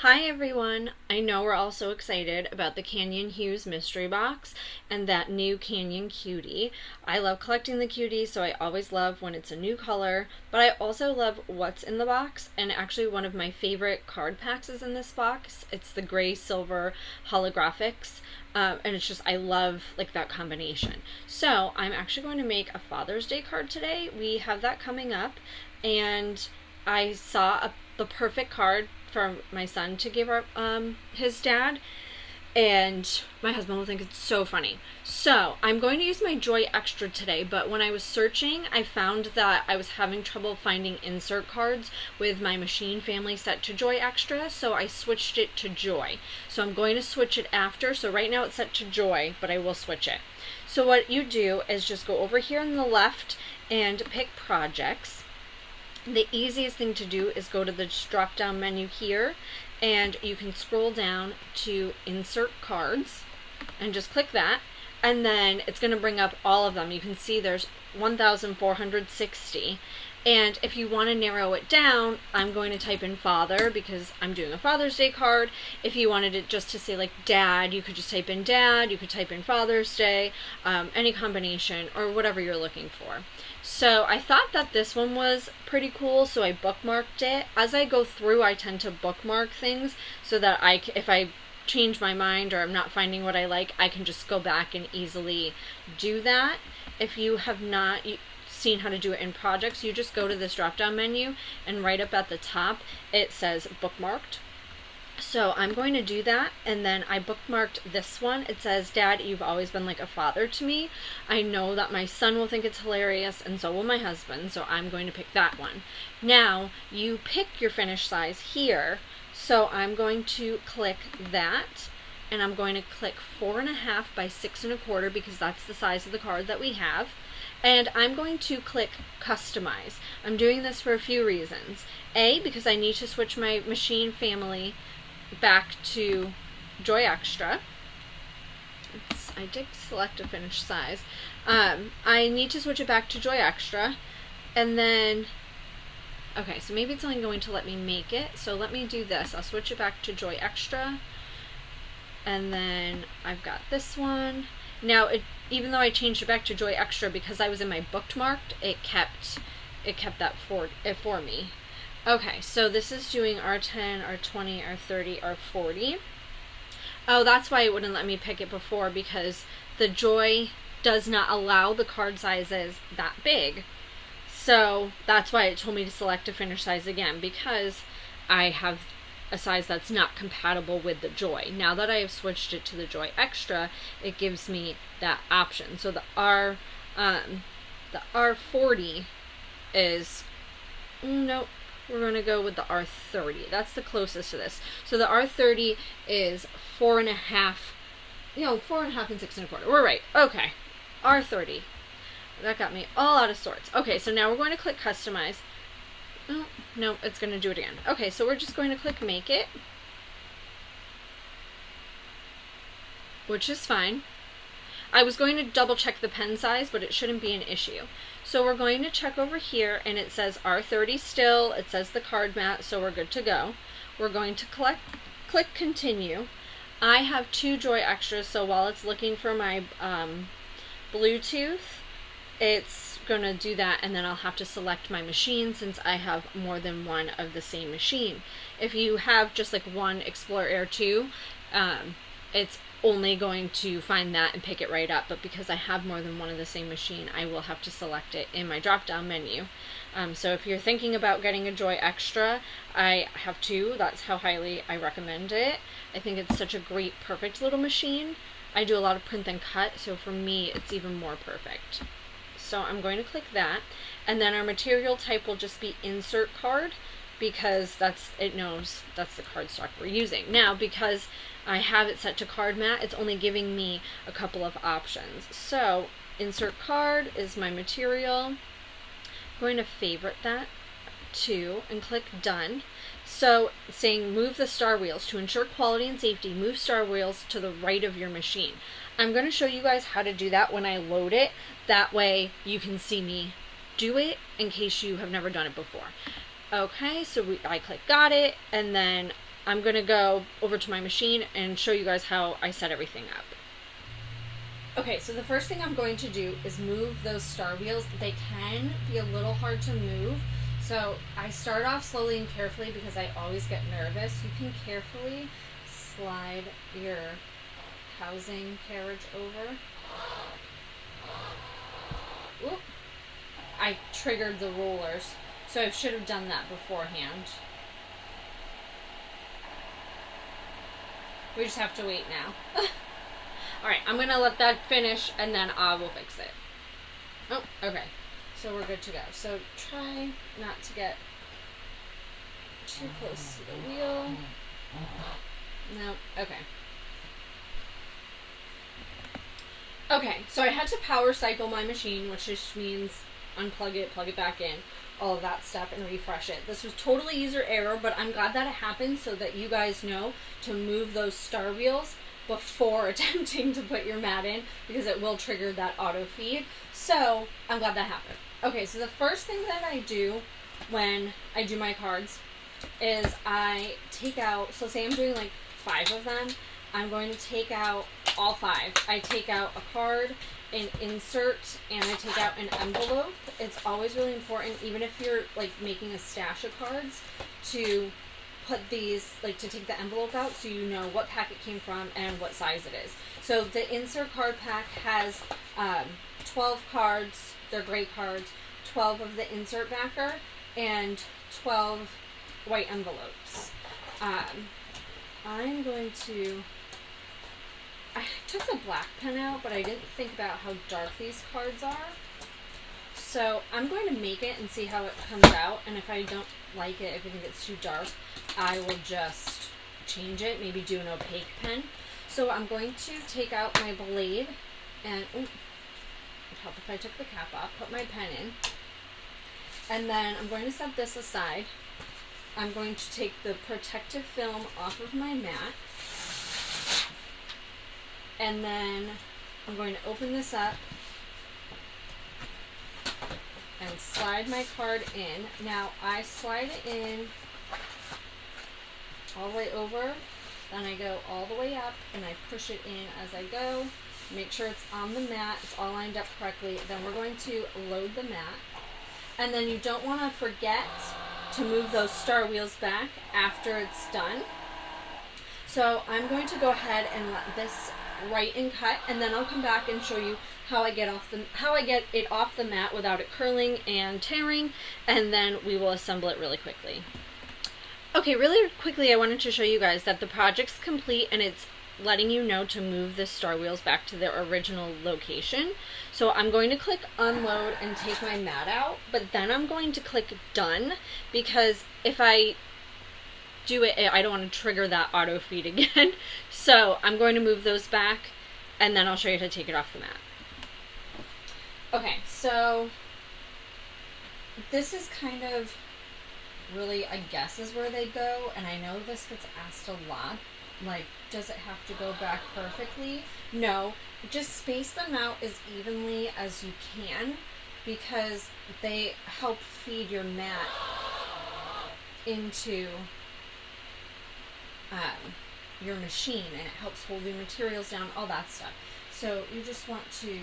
Hi everyone! I know we're all so excited about the Canyon Hues mystery box and that new Canyon cutie. I love collecting the cuties, so I always love when it's a new color, but I also love what's in the box, and actually one of my favorite card packs is in this box. It's the gray silver holographics, and it's just, I love like that combination. So I'm actually going to make a Father's Day card today. We have that coming up, and I saw the perfect card for my son to give his dad, and my husband will think it's so funny. So I'm going to use my Joy Extra today, but when I was searching, I found that I was having trouble finding insert cards with my machine family set to Joy Extra, so I switched it to Joy. So I'm going to switch it after. So right now it's set to Joy, but I will switch it. So what you do is just go over here on the left and pick projects. The easiest thing to do is go to the drop down menu here, and you can scroll down to insert cards and just click that, and then it's going to bring up all of them. You can see there's 1,460, and if you want to narrow it down, I'm going to type in father because I'm doing a Father's Day card. If you wanted it just to say like dad, you could just type in dad, you could type in Father's Day, any combination or whatever you're looking for. So I thought that this one was pretty cool, so I bookmarked it. As I go through, I tend to bookmark things so that if I change my mind or I'm not finding what I like, I can just go back and easily do that. If you have not seen how to do it in projects, you just go to this drop down menu, and right up at the top it says bookmarked. So I'm going to do that, and then I bookmarked this one. It says, Dad, you've always been like a father to me. I know that my son will think it's hilarious, and so will my husband, so I'm going to pick that one. Now, you pick your finish size here, so I'm going to click that, and I'm going to click 4.5 by 6.25 because that's the size of the card that we have. And I'm going to click customize. I'm doing this for a few reasons. A, because I need to switch my machine family back to Joy Extra. I did select a finished size. I need to switch it back to Joy Extra, and then okay, so maybe it's only going to let me make it, so let me do this. I'll switch it back to Joy Extra, and then I've got this one. Now even though I changed it back to Joy Extra, because I was in my bookmarked, it kept that for me. Okay, so this is doing R10, R20, R30, R40. Oh, that's why it wouldn't let me pick it before, because the Joy does not allow the card sizes that big. So that's why it told me to select a finish size again, because I have a size that's not compatible with the Joy. Now that I have switched it to the Joy Extra, it gives me that option. So the R40 is, nope, we're going to go with the R30. That's the closest to this. So the R30 is 4.5, 4.5 and 6.25. We're right. Okay. R30. That got me all out of sorts. Okay, so now we're going to click customize. Oh, no, it's going to do it again. Okay, so we're just going to click make it, which is fine. I was going to double check the pen size, but it shouldn't be an issue. So we're going to check over here, and it says R30 still. It says the card mat, so we're good to go. We're going to click continue. I have 2 Joy Extras, so while it's looking for my Bluetooth, it's going to do that, and then I'll have to select my machine since I have more than one of the same machine. If you have just like one Explorer Air 2, it's only going to find that and pick it right up, but because I have more than one of the same machine, I will have to select it in my drop down menu. So if you're thinking about getting a Joy Extra, I have 2. That's how highly I recommend it. I think it's such a great, perfect little machine. I do a lot of print and cut, so for me it's even more perfect. So I'm going to click that, and then our material type will just be insert card, because it knows that's the cardstock we're using. Now, because I have it set to card mat, it's only giving me a couple of options. So insert card is my material. I'm going to favorite that too and click done. So saying move the star wheels to ensure quality and safety, move star wheels to the right of your machine. I'm going to show you guys how to do that when I load it. That way you can see me do it in case you have never done it before. Okay, so I click got it, and then I'm going to go over to my machine and show you guys how I set everything up. Okay, so the first thing I'm going to do is move those star wheels. They can be a little hard to move, so I start off slowly and carefully because I always get nervous. You can carefully slide your housing carriage over. Oop. I triggered the rollers, so I should have done that beforehand. We just have to wait now. Alright, I'm going to let that finish and then I will fix it. Oh, okay. So we're good to go. So try not to get too close to the wheel. No, okay. Okay, so I had to power cycle my machine, which just means unplug it, plug it back in, all of that stuff, and refresh it. This was totally user error, but I'm glad that it happened so that you guys know to move those star wheels before attempting to put your mat in, because it will trigger that auto feed. So I'm glad that happened. Okay, so the first thing that I do when I do my cards is I take out, so say I'm doing like 5 of them, I'm going to take out all 5. I take out a card, an insert, and I take out an envelope. It's always really important, even if you're like making a stash of cards, to put these, like to take the envelope out so you know what pack it came from and what size it is. So the insert card pack has 12 cards, they're great cards, 12 of the insert backer, and 12 white envelopes. I'm going to, I took the black pen out, but I didn't think about how dark these cards are. So I'm going to make it and see how it comes out, and if I don't like it, if I think it's too dark, I will just change it, maybe do an opaque pen. So I'm going to take out my blade, and it would help if I took the cap off, put my pen in, and then I'm going to set this aside. I'm going to take the protective film off of my mat, and then I'm going to open this up and slide my card in. Now I slide it in all the way over, then I go all the way up and I push it in as I go. Make sure it's on the mat, it's all lined up correctly. Then we're going to load the mat, and then you don't want to forget to move those star wheels back after it's done. So I'm going to go ahead and let this write and cut, and then I'll come back and show you how I get it off the mat without it curling and tearing, and then we will assemble it really quickly. Okay, really quickly I wanted to show you guys that the project's complete and it's letting you know to move the star wheels back to their original location. So I'm going to click unload and take my mat out, but then I'm going to click done, because if I do it, I don't want to trigger that auto feed again. So I'm going to move those back and then I'll show you how to take it off the mat. Okay, so this is kind of really, I guess, is where they go, and I know this gets asked a lot, like, does it have to go back perfectly? No, just space them out as evenly as you can, because they help feed your mat into your machine, and it helps hold your materials down, all that stuff. So you just want to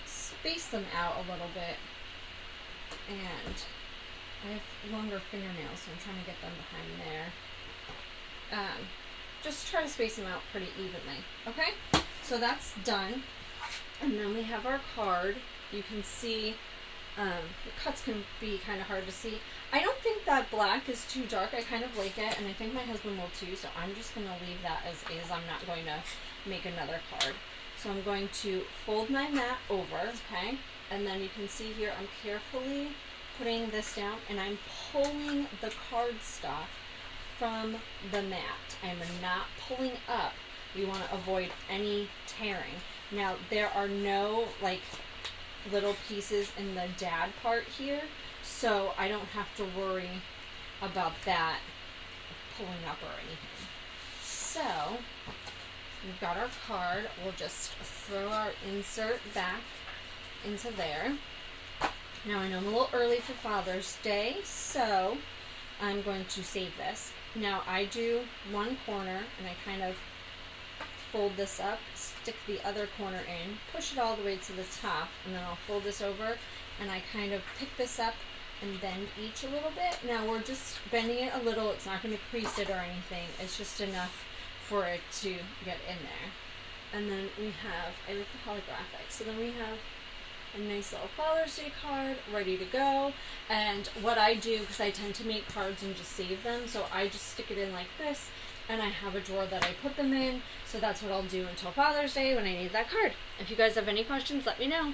space them out a little bit, and I have longer fingernails, so I'm trying to get them behind there. Just try to space them out pretty evenly, okay? So that's done, and then we have our card. You can see the cuts can be kind of hard to see. I don't think that black is too dark. I kind of like it, and I think my husband will too, so I'm just going to leave that as is. I'm not going to make another card. So I'm going to fold my mat over, okay? And then you can see here I'm carefully putting this down, and I'm pulling the cardstock from the mat. I'm not pulling up. We want to avoid any tearing. Now, there are no, like, little pieces in the dad part here, so I don't have to worry about that pulling up or anything. So we've got our card. We'll just throw our insert back into there. Now I know I'm a little early for Father's Day, so I'm going to save this. Now I do one corner and I kind of fold this up, stick the other corner in, push it all the way to the top, and then I'll fold this over and I kind of pick this up and bend each a little bit. Now we're just bending it a little. It's not going to crease it or anything. It's just enough for it to get in there. And then we have, I like the holographic, so then we have a nice little Father's Day card ready to go. And what I do, because I tend to make cards and just save them, so I just stick it in like this, and I have a drawer that I put them in. So that's what I'll do until Father's Day when I need that card. If you guys have any questions, let me know.